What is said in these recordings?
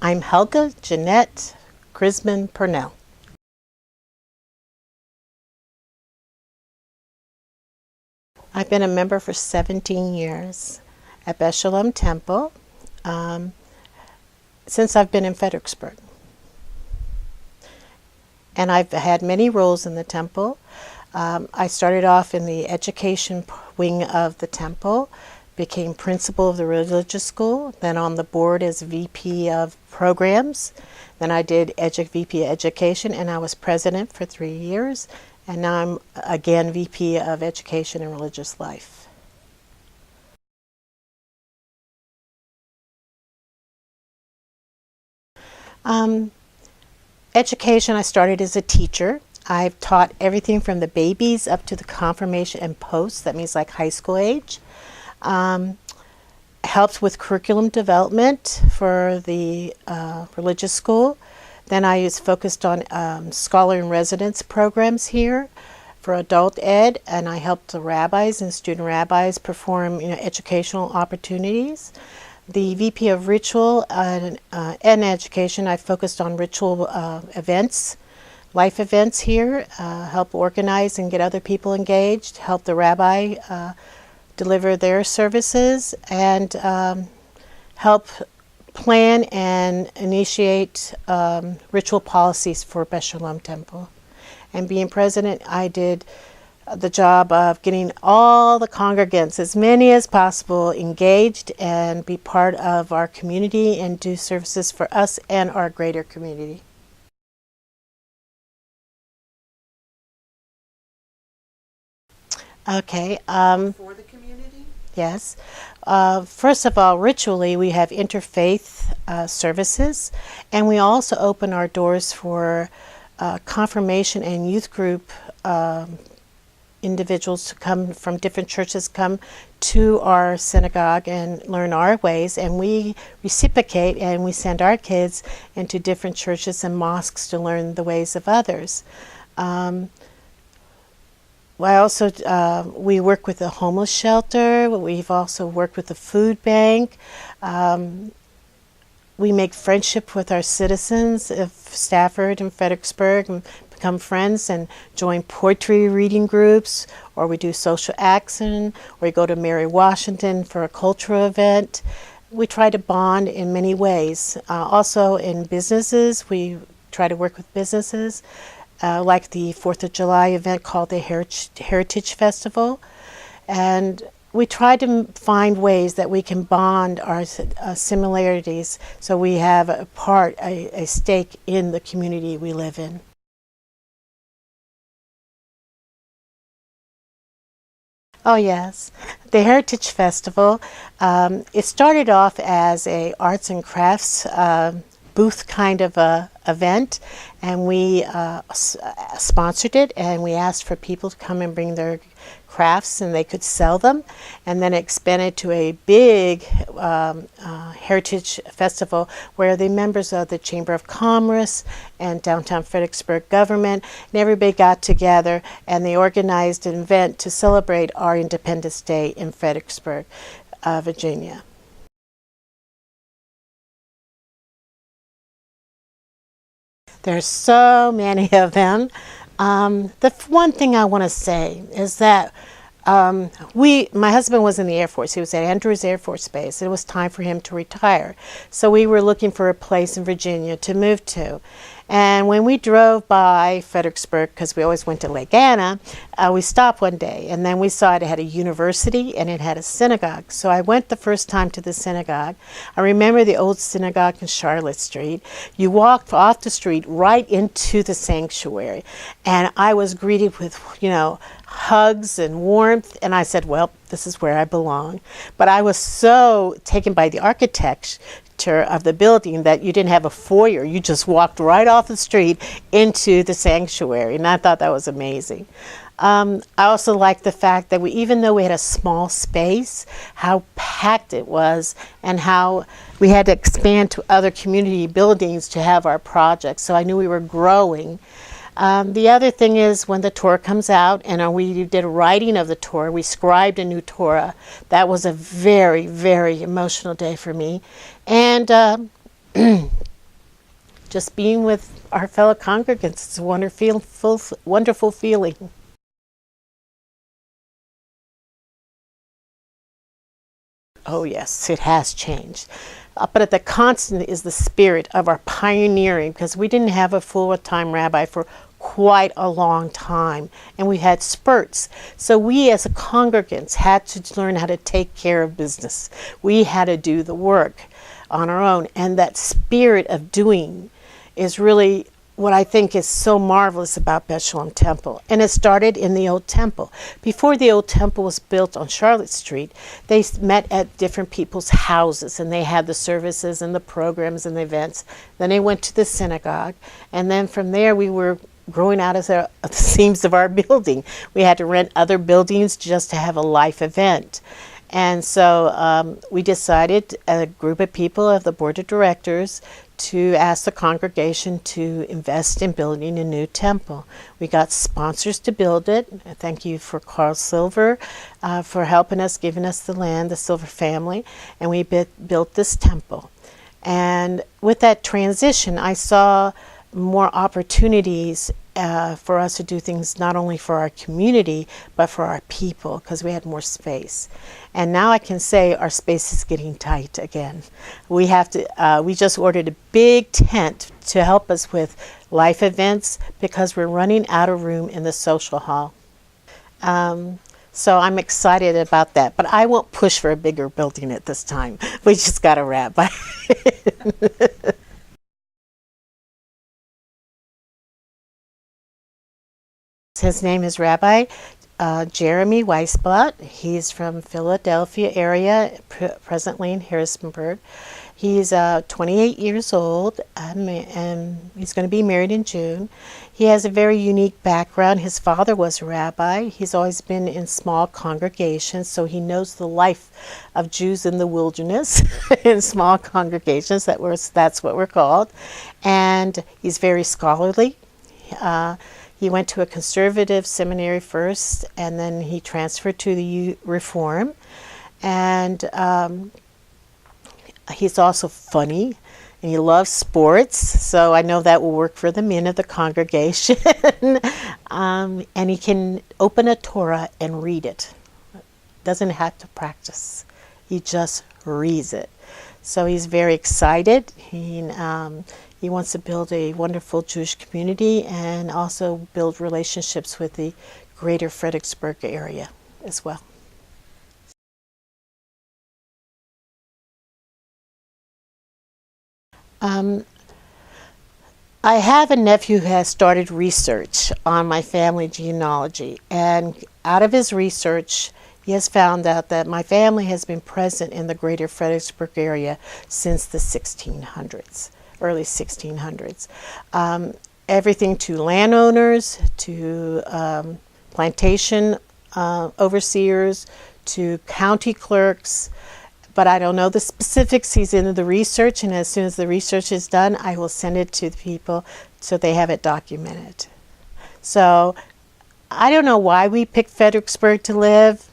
I'm Helga Jeanette Grisman Purnell. I've been a member for 17 years at Beth Sholom Temple since I've been in Fredericksburg. And I've had many roles in the temple. I started off in the education wing of the temple, became principal of the religious school, then on the board as VP of programs. Then I did VP of education, and I was president for 3 years. And now I'm again VP of education and religious life. Education, I started as a teacher. I've taught everything from the babies up to the confirmation and post, that means like high school age. Helped with curriculum development for the religious school. Then I was focused on scholar in residence programs here for adult ed, and I helped the rabbis and student rabbis perform educational opportunities. The VP of Ritual and Education, I focused on ritual events, life events here, help organize and get other people engaged, help the rabbi deliver their services, and help plan and initiate ritual policies for Beth Sholom Temple. And being president, I did the job of getting all the congregants, as many as possible, engaged and be part of our community and do services for us and our greater community. Okay. For the community? Yes. First of all, ritually, we have interfaith services, and we also open our doors for confirmation and youth group individuals to come from different churches, come to our synagogue and learn our ways, and we reciprocate and we send our kids into different churches and mosques to learn the ways of others. We work with the homeless shelter. We've also worked with the food bank. We make friendship with our citizens of Stafford and Fredericksburg and become friends and join poetry reading groups, or we do social action, or we go to Mary Washington for a cultural event. We try to bond in many ways. Also in businesses, we try to work with businesses. Like the 4th of July event called the Heritage Festival. And we try to find ways that we can bond our similarities so we have a stake in the community we live in. Oh yes, the Heritage Festival, it started off as a arts and crafts booth kind of a event, and we sponsored it, and we asked for people to come and bring their crafts and they could sell them, and then it expanded to a big heritage festival where the members of the Chamber of Commerce and downtown Fredericksburg government and everybody got together, and they organized an event to celebrate our Independence Day in Fredericksburg, Virginia. There's so many of them. The one thing I want to say is that my husband was in the Air Force. He was at Andrews Air Force Base. It was time for him to retire. So we were looking for a place in Virginia to move to. And when we drove by Fredericksburg, because we always went to Lake Anna, we stopped one day, and then we saw it had a university and it had a synagogue. So I went the first time to the synagogue. I remember the old synagogue in Charlotte Street. You walked off the street right into the sanctuary, and I was greeted with, hugs and warmth, and I said, well, this is where I belong. But I was so taken by the architecture of the building that you didn't have a foyer. You just walked right off the street into the sanctuary, and I thought that was amazing. I also liked the fact that even though we had a small space, how packed it was, and how we had to expand to other community buildings to have our projects. So I knew we were growing. The other thing is when the Torah comes out, and we did a writing of the Torah, we scribed a new Torah. That was a very, very emotional day for me. And just being with our fellow congregants. It's a wonderful feeling. Oh, yes, it has changed. But the constant is the spirit of our pioneering, because we didn't have a full-time rabbi for quite a long time, and we had spurts. So we as congregants had to learn how to take care of business. We had to do the work on our own, and that spirit of doing is really what I think is so marvelous about Beth Sholom Temple. And it started in the old temple. Before the old temple was built on Charlotte Street, they met at different people's houses, and they had the services and the programs and the events. Then they went to the synagogue, and then from there we were growing out of the seams of our building. We had to rent other buildings just to have a life event. And so we decided, a group of people of the board of directors, to ask the congregation to invest in building a new temple. We got sponsors to build it. Thank you for Carl Silver for helping us, giving us the land, the Silver family, and we built this temple. And with that transition, I saw more opportunities for us to do things not only for our community, but for our people, because we had more space. And now I can say our space is getting tight again. We just ordered a big tent to help us with life events, because we're running out of room in the social hall. So I'm excited about that, but I won't push for a bigger building at this time. We just got a rabbi. His name is Rabbi Jeremy Weisblatt. He's from Philadelphia area, presently in Harrisonburg. He's 28 years old, and he's going to be married in June. He has a very unique background. His father was a rabbi. He's always been in small congregations, so he knows the life of Jews in the wilderness in small congregations. That's what we're called. And he's very scholarly. He went to a conservative seminary first, and then he transferred to the Reform. And he's also funny, and he loves sports, so I know that will work for the men of the congregation. And he can open a Torah and read it. Doesn't have to practice. He just reads it. So he's very excited. He wants to build a wonderful Jewish community and also build relationships with the greater Fredericksburg area as well. I have a nephew who has started research on my family genealogy, and out of his research, he has found out that my family has been present in the greater Fredericksburg area since the 1600s. Early 1600s. Everything to landowners, to plantation overseers, to county clerks, but I don't know the specifics. He's into the research, and as soon as the research is done, I will send it to the people so they have it documented. So I don't know why we picked Fredericksburg to live.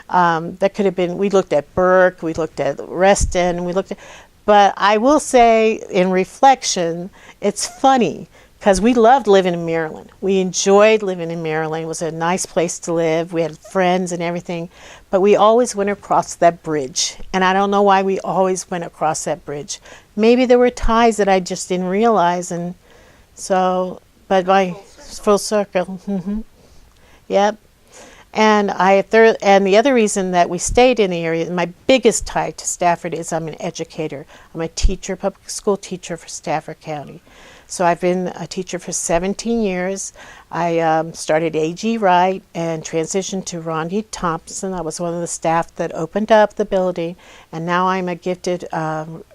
That could have been, we looked at Burke, we looked at Reston, but I will say, in reflection, it's funny, because we loved living in Maryland. We enjoyed living in Maryland. It was a nice place to live. We had friends and everything, but we always went across that bridge. And I don't know why we always went across that bridge. Maybe there were ties that I just didn't realize, and so, but by full circle. Mm-hmm. Yep. And and the other reason that we stayed in the area, my biggest tie to Stafford, is I'm an educator. I'm a teacher, public school teacher for Stafford County. So I've been a teacher for 17 years. I started A.G. Wright and transitioned to Rondi Thompson. I was one of the staff that opened up the building, and now I'm a gifted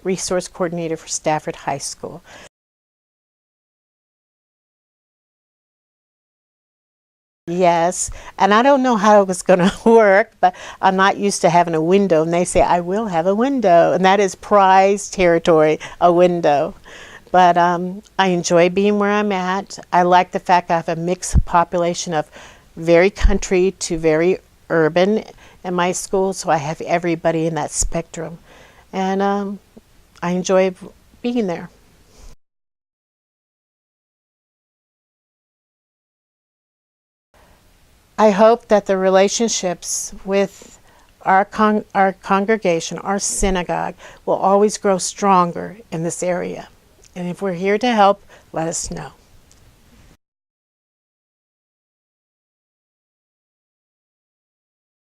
resource coordinator for Stafford High School. Yes, and I don't know how it was going to work, but I'm not used to having a window, and they say I will have a window, and that is prized territory, a window. But I enjoy being where I'm at. I like the fact I have a mixed population of very country to very urban in my school, so I have everybody in that spectrum, and I enjoy being there. I hope that the relationships with our congregation, our synagogue, will always grow stronger in this area. And if we're here to help, let us know.